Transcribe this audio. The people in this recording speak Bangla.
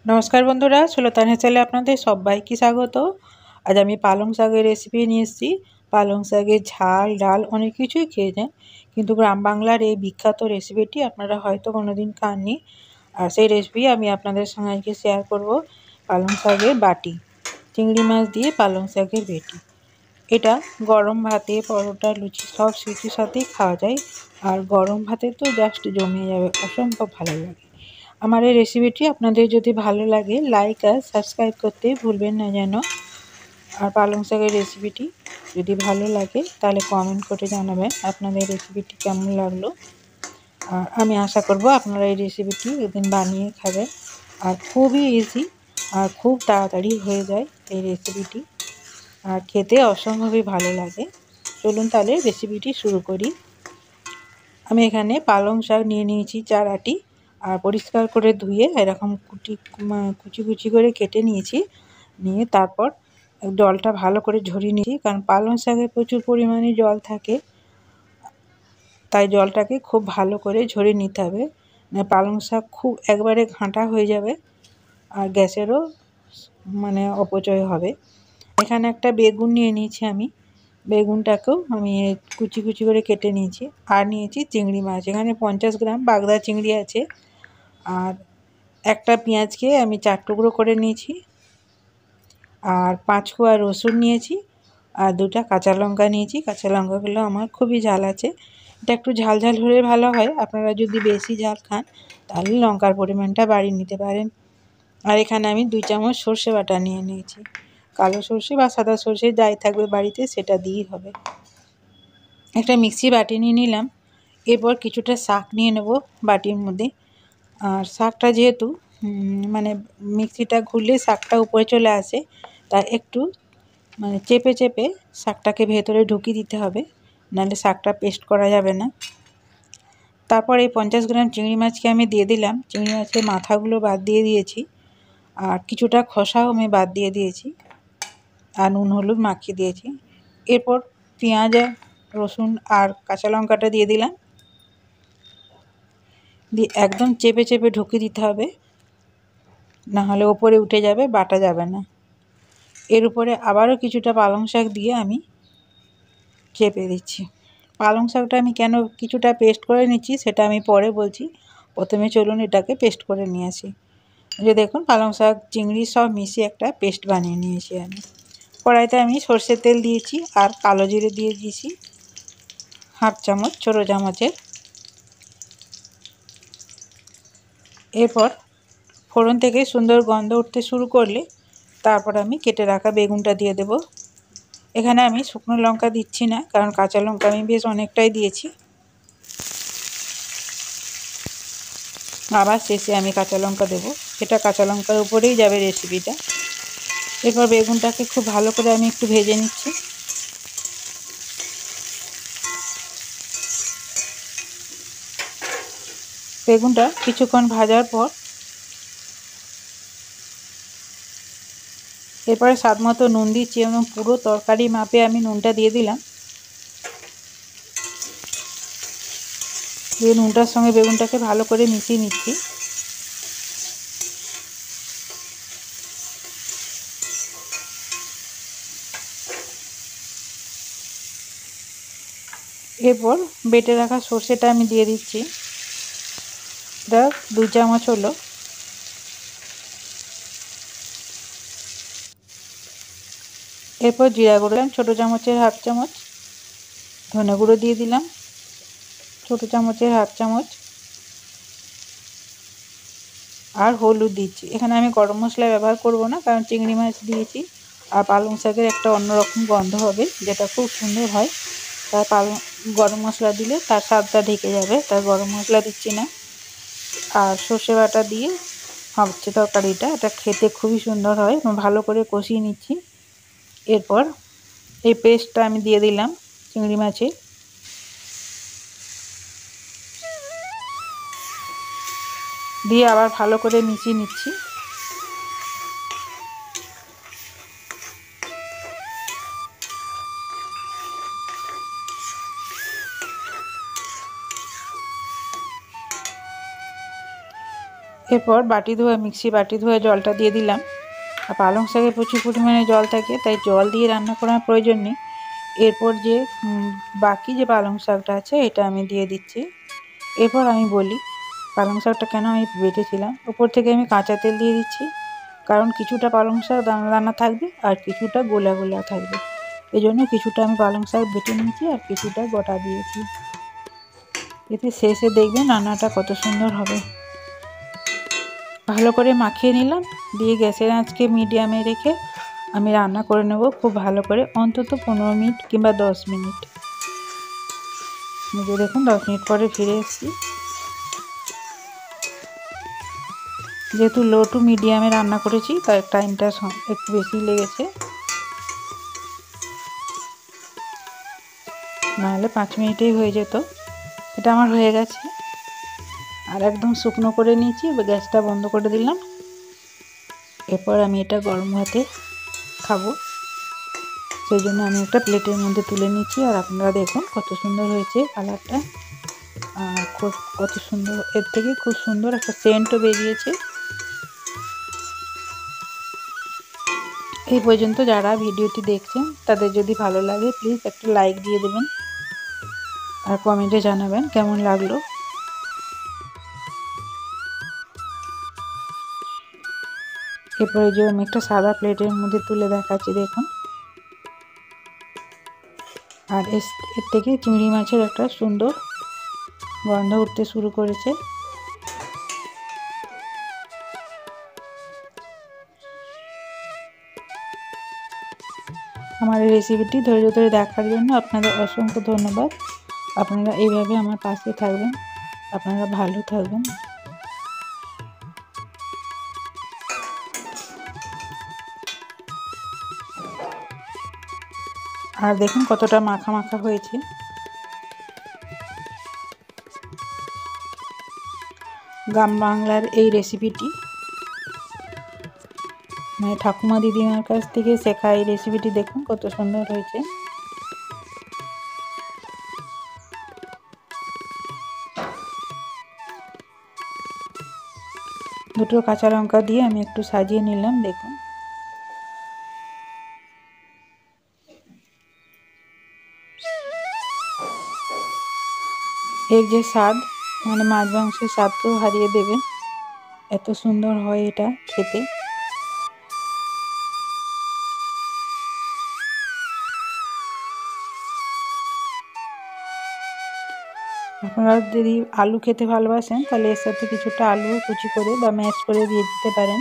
নমস্কার বন্ধুরা, সুলতান হেসেলে আপনাদের সবাইকে স্বাগত। আজ আমি পালং শাকের রেসিপি নিয়ে এসেছি। পালং শাকের ঝাল ডাল অনেক কিছুই খেয়েছেন, কিন্তু গ্রাম বাংলার এই বিখ্যাত রেসিপিটি আপনারা হয়তো কোনোদিন খাননি। আর সেই রেসিপি আমি আপনাদের সঙ্গে আজকে শেয়ার করব। পালং শাকের বাটি, চিংড়ি মাছ দিয়ে পালং শাকের বেটি। এটা গরম ভাতে, পরোটা, লুচি সব কিছুর সাথেই খাওয়া যায়। আর গরম ভাতে তো জাস্ট জমে যাবে, অসম্ভব ভালো লাগে। আমার এই রেসিপিটি আপনাদের যদি ভালো লাগে লাইক আর সাবস্ক্রাইব করতে ভুলবেন না যেন। আর পালং শাকের রেসিপিটি যদি ভালো লাগে তাহলে কমেন্ট করে জানাবেন আপনাদের রেসিপিটি কেমন লাগলো। আর আমি আশা করব আপনারা এই রেসিপিটি একদিন বানিয়ে খাবেন। আর খুবই ইজি আর খুব তাড়াতাড়ি হয়ে যায় এই রেসিপিটি, আর খেতে অসম্ভবই ভালো লাগে। চলুন তাহলে রেসিপিটি শুরু করি। আমি এখানে পালং শাক নিয়ে নিয়েছি 4 আটি, আর পরিষ্কার করে ধুয়ে এরকম কুচি কুচি করে কেটে নিয়েছি। নিয়ে তারপর জলটা ভালো করে ঝরিয়ে নিয়েছি, কারণ পালং শাকে প্রচুর পরিমাণে জল থাকে, তাই জলটাকে খুব ভালো করে ঝরিয়ে নিতে হবে। পালং শাক খুব একবারে ঘাঁটা হয়ে যাবে আর গ্যাসেরও অপচয় হবে। এখানে একটা বেগুন নিয়ে নিয়েছি আমি, বেগুনটাকেও আমি কুচি কুচি করে কেটে নিয়েছি। আর নিয়েছি চিংড়ি মাছ, এখানে 50 গ্রাম বাগদা চিংড়ি আছে। আর একটা পেঁয়াজকে আমি 4 টুকরো করে নিয়েছি, আর 5 কোয়া রসুন নিয়েছি, আর 2টা কাঁচা লঙ্কা নিয়েছি। কাঁচা লঙ্কাগুলো আমার খুবই ঝাল আছে, এটা একটু ঝাল ঝাল হলে ভালো হয়। আপনারা যদি বেশি ঝাল খান তাহলে লঙ্কার পরিমাণটা বাড়িয়ে নিতে পারেন। আর এখানে আমি 2 চামচ সর্ষে বাটা নিয়ে নিয়েছি। কালো সর্ষে বা সাদা সর্ষে যাই থাকবে বাড়িতে সেটা দিয়েই হবে। একটা মিক্সি বাটি নিয়ে নিলাম। এরপর কিছুটা শাক নিয়ে নেব বাটির মধ্যে। আর শাকটা যেহেতু মিক্সিটা ঘুরলে শাকটা উপরে চলে আসে, তাই একটু চেপে চেপে শাকটাকে ভেতরে ঢুকিয়ে দিতে হবে, নাহলে শাকটা পেস্ট করা যাবে না। তারপর এই 50 গ্রাম চিংড়ি মাছকে আমি দিয়ে দিলাম। চিংড়ি মাছের মাথাগুলো বাদ দিয়ে দিয়েছি, আর কিছুটা খোসাও আমি বাদ দিয়ে দিয়েছি, আর নুন হলুদ মাখিয়ে দিয়েছি। এরপর পেঁয়াজ, রসুন আর কাঁচা লঙ্কাটা দিয়ে দিলাম, দিয়ে একদম চেপে চেপে ঢুকিয়ে দিতে হবে, নাহলে ওপরে উঠে যাবে, বাটা যাবে না। এর উপরে আবারও কিছুটা পালং শাক দিয়ে আমি চেপে দিচ্ছি। পালং শাকটা আমি কেন কিছুটা পেস্ট করে নিচ্ছি সেটা আমি পরে বলছি, প্রথমে চলুন এটাকে পেস্ট করে নিয়ে আসি। যে দেখুন পালং শাক চিংড়ি সব মিশিয়ে একটা পেস্ট বানিয়ে নিয়েছি আমি। কড়াইতে আমি সর্ষের তেল দিয়েছি, আর কালো জিরে দিয়ে দিয়েছি হাফ চামচ, ছোটো চামচের। এরপর ফোড়ন থেকে সুন্দর গন্ধ উঠতে শুরু করলে তারপর আমি কেটে রাখা বেগুনটা দিয়ে দেব। এখানে আমি শুকনো লঙ্কা দিচ্ছি না, কারণ কাঁচা লঙ্কা আমি বেশ অনেকটাই দিয়েছি। আবার শেষে আমি কাঁচা লঙ্কা দেবো, এটা কাঁচা লঙ্কার উপরেই যাবে রেসিপিটা। এরপর বেগুনটাকে খুব ভালো করে আমি একটু ভেজে নিচ্ছি। বেগুনটা কিছুক্ষণ ভাজার পর এরপরে স্বাদ মতো নুন দিচ্ছি, এবং পুরো তরকারি মাপে আমি নুনটা দিয়ে দিলাম। দিয়ে নুনটার সঙ্গে বেগুনটাকে ভালো করে মিশিয়ে নিচ্ছি। এরপর বেটে রাখা সর্ষেটা আমি দিয়ে দিচ্ছি, এটা 2 চামচ হলো। এরপর জিরা গুঁড়ো দিলাম ছোটো চামচের হাফ চামচ, ধনে গুঁড়ো দিয়ে দিলাম ছোটো চামচের হাফ চামচ, আর হলুদ দিচ্ছি। এখানে আমি গরম মশলা ব্যবহার করব না, কারণ চিংড়ি মাছ দিয়েছি, আর পালং শাকের একটা অন্যরকম গন্ধ হবে যেটা খুব সুন্দর হয়। তাই গরম মশলা দিলে তার স্বাদটা ঢেকে যাবে, তাই গরম মশলা দিচ্ছি না। আর সর্ষে বাটা দিয়ে হচ্ছে তরকারিটা, এটা খেতে খুবই সুন্দর হয়। ভালো করে কষিয়ে নিচ্ছি। এরপর এই পেস্টটা আমি দিয়ে দিলাম চিংড়ি মাছে, দিয়ে আবার ভালো করে মিশিয়ে নিচ্ছি। এরপর মিক্সি বাটি ধোয়া জলটা দিয়ে দিলাম। আর পালং শাকে প্রচুর পরিমাণে জল থাকে, তাই জল দিয়ে রান্না করার প্রয়োজন নেই। এরপর যে বাকি যে পালং শাকটা আছে এটা আমি দিয়ে দিচ্ছি। এরপর আমি বলি পালং শাকটা কেন আমি বেটেছিলাম। উপর থেকে আমি কাঁচা তেল দিয়ে দিচ্ছি, কারণ কিছুটা পালং শাক দানা দানা থাকবে আর কিছুটা গোলা গোলা থাকবে। এই জন্য কিছুটা আমি পালং শাক বেটে নিয়েছি আর কিছুটা গোটা দিয়েছি। এতে শেষে দেখবেন রান্নাটা কত সুন্দর হবে। ভালো করে মাখিয়ে নিলাম, দিয়ে গ্যাসের আঁচকে মিডিয়ামে রেখে আমি রান্না করে নেব খুব ভালো করে, অন্তত 15 মিনিট কিংবা 10 মিনিট। নিজে দেখুন 10 মিনিট পরে ফিরে এসেছি। যেহেতু লো টু মিডিয়ামে রান্না করেছি তাই টাইমটা একটু বেশি লেগেছে, নাহলে 5 মিনিটেই হয়ে যেত। এটা আমার হয়ে গেছে। আর একদম শুকনো করে নিয়েছি, গ্যাসটা বন্ধ করে দিলাম। এরপর আমি এটা গরম ভাতে খাবো, সেই জন্য আমি একটা প্লেটের মধ্যে তুলে নিচ্ছি। আর আপনারা দেখুন কত সুন্দর হয়েছে কালারটা, আর কত সুন্দর, এর থেকে খুব সুন্দর একটা সেন্টও বেরিয়েছে। এই পর্যন্ত যারা ভিডিওটি দেখছেন তাদের যদি ভালো লাগে প্লিজ একটা লাইক দিয়ে দেবেন আর কমেন্টে জানাবেন কেমন লাগলো। এরপরে যে আমি একটা সাদা প্লেটের মধ্যে তুলে দেখাচ্ছি দেখুন। আর এর থেকে চিংড়ি মাছের একটা সুন্দর গন্ধ উঠতে শুরু করেছে। আমার এই রেসিপিটি ধৈর্য ধরে দেখার জন্য আপনাদের অসংখ্য ধন্যবাদ। আপনারা এইভাবে আমার পাশে থাকবেন, আপনারা ভালো থাকবেন। আর দেখুন কতটা মাখা মাখা হয়েছে। গ্রাম বাংলার এই রেসিপিটি মানে ঠাকুমা দিদিমার কাছ থেকে শেখা এই রেসিপিটি দেখুন কত সুন্দর হয়েছে। দুটো কাঁচা লঙ্কা দিয়ে আমি একটু সাজিয়ে নিলাম দেখুন। এর যে স্বাদ মানে মাছ মাংসের স্বাদকেও হারিয়ে দেবে, এত সুন্দর হয় এটা খেতে। আপনারা যদি আলু খেতে ভালোবাসেন তাহলে এর সাথে কিছুটা আলু কুচি করে বা ম্যাশ করে দিয়ে দিতে পারেন।